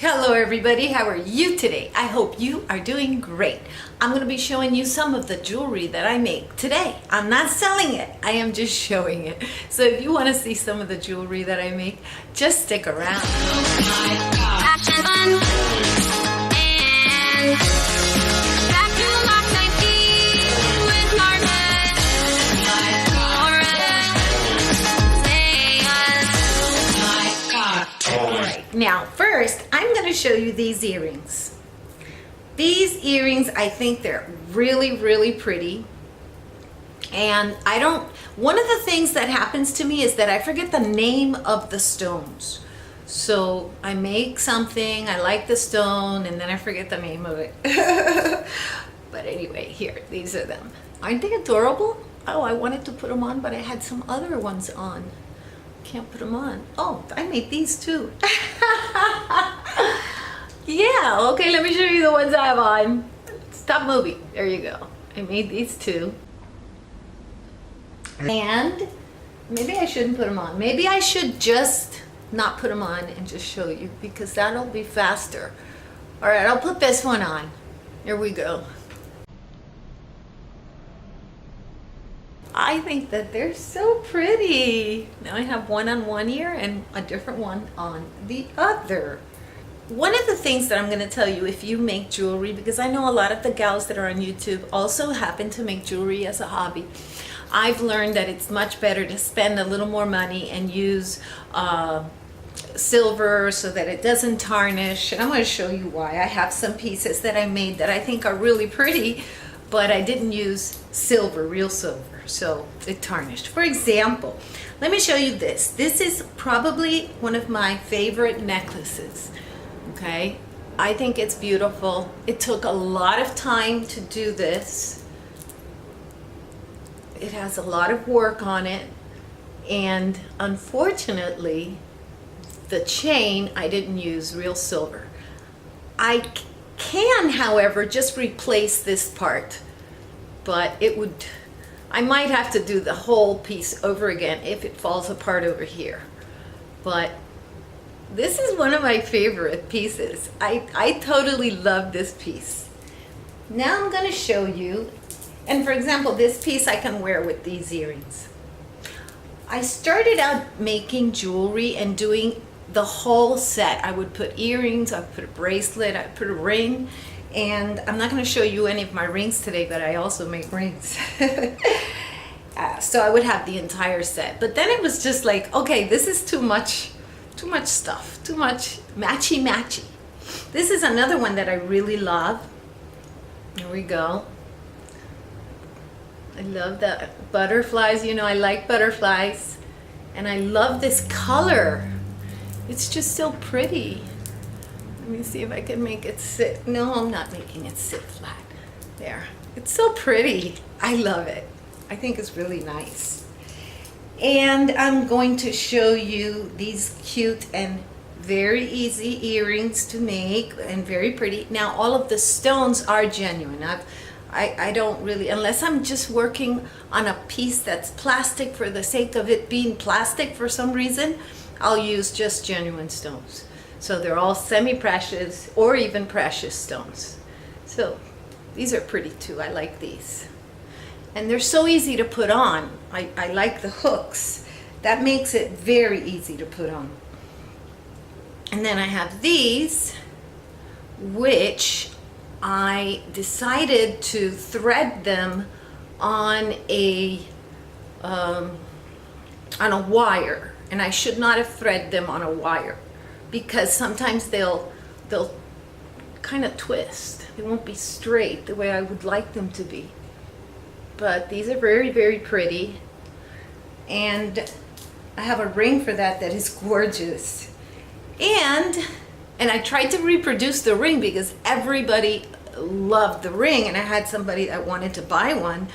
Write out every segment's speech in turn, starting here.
Hello everybody, how are you today? I hope you are doing great. I'm going to be showing you some of the jewelry that I make today. I'm not selling it, I am just showing it. So if you want to see some of the jewelry that I make, just stick around. Now first I'm going to show you these earrings. These earrings, I think they're really pretty, and one of the things that happens to me is that I forget the name of the stones. So I make something, I like the stone, and then I forget the name of it. But anyway, here, these are them. Aren't they adorable? Oh, I wanted to put them on, but I had some other ones on. Can't put them on. Oh, I made these too. Yeah, okay, let me show you the ones I have on. Stop moving. There you go. I made these too. And maybe I shouldn't put them on. Maybe I should just not put them on and just show you, because that'll be faster. All right, I'll put this one on. Here we go. I think that they're so pretty. Now I have one on one ear and a different one on the other. One of the things that I'm going to tell you, if you make jewelry, because I know a lot of the gals that are on YouTube also happen to make jewelry as a hobby, I've learned that it's much better to spend a little more money and use silver so that it doesn't tarnish. And I'm going to show you why. I have some pieces that I made that I think are really pretty, but I didn't use silver, real silver, so it tarnished. For example, let me show you this. This is probably one of my favorite necklaces. Okay, I think it's beautiful. It took a lot of time to do this. It has a lot of work on it, and unfortunately the chain, I didn't use real silver. I can, however, just replace this part, but I might have to do the whole piece over again if it falls apart over here. But this is one of my favorite pieces. I totally love this piece. Now I'm going to show you, and for example, this piece I can wear with these earrings. I started out making jewelry and doing the whole set. I would put earrings, I would put a bracelet, I would put a ring, and I'm not going to show you any of my rings today, but I also make rings. So I would have the entire set. But then it was just like, okay, this is too much stuff, too much matchy. This is another one that I really love. Here we go. I love the butterflies. You know, I like butterflies, and I love this color. It's just so pretty. Let me see if I can make it sit. No, I'm not making it sit flat. There. It's so pretty. I love it. I think it's really nice. And I'm going to show you these cute and very easy earrings to make, and very pretty. Now all of the stones are genuine. I don't really, unless I'm just working on a piece that's plastic for the sake of it being plastic for some reason, I'll use just genuine stones. So they're all semi-precious or even precious stones. So these are pretty too. I like these. And they're so easy to put on. I like the hooks. That makes it very easy to put on. And then I have these, which I decided to thread them on a wire. And I should not have threaded them on a wire, because sometimes they'll kind of twist. They won't be straight the way I would like them to be. But these are very pretty, and I have a ring for that is gorgeous. And I tried to reproduce the ring because everybody loved the ring, and I had somebody that wanted to buy one,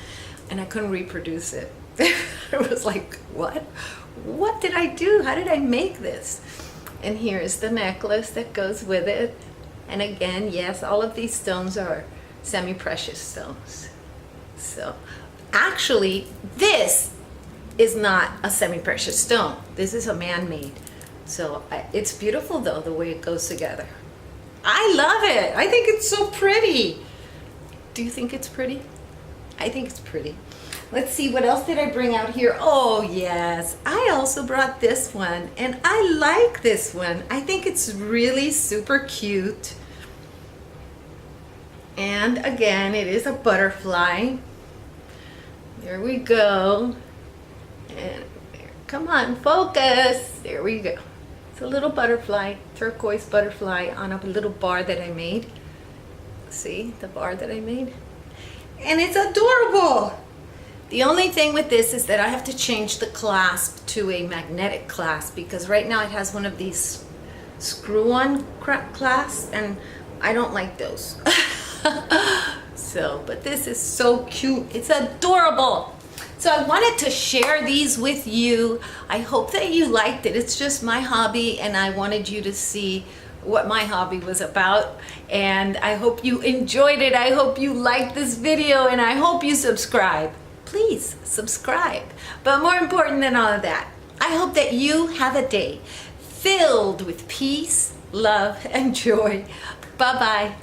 and I couldn't reproduce it. I was like, what did I do? How did I make this? And here's the necklace that goes with it. And again, yes, all of these stones are semi-precious stones. So actually, this is not a semi-precious stone. This is a man-made. So it's beautiful though, the way it goes together. I love it. I think it's so pretty. Do you think it's pretty? I think it's pretty. Let's see, what else did I bring out here? Oh yes, I also brought this one, and I like this one. I think it's really super cute. And again, it is a butterfly. There we go. And there, come on, focus. There we go. It's a little butterfly, turquoise butterfly on a little bar that I made. See the bar that I made? And it's adorable. The only thing with this is that I have to change the clasp to a magnetic clasp, because right now it has one of these screw-on clasps, and I don't like those. So, but this is so cute. It's adorable. So I wanted to share these with you. I hope that you liked it. It's just my hobby, and I wanted you to see what my hobby was about. And I hope you enjoyed it. I hope you liked this video, and I hope you subscribe. Please subscribe. But more important than all of that, I hope that you have a day filled with peace, love, and joy. Bye-bye.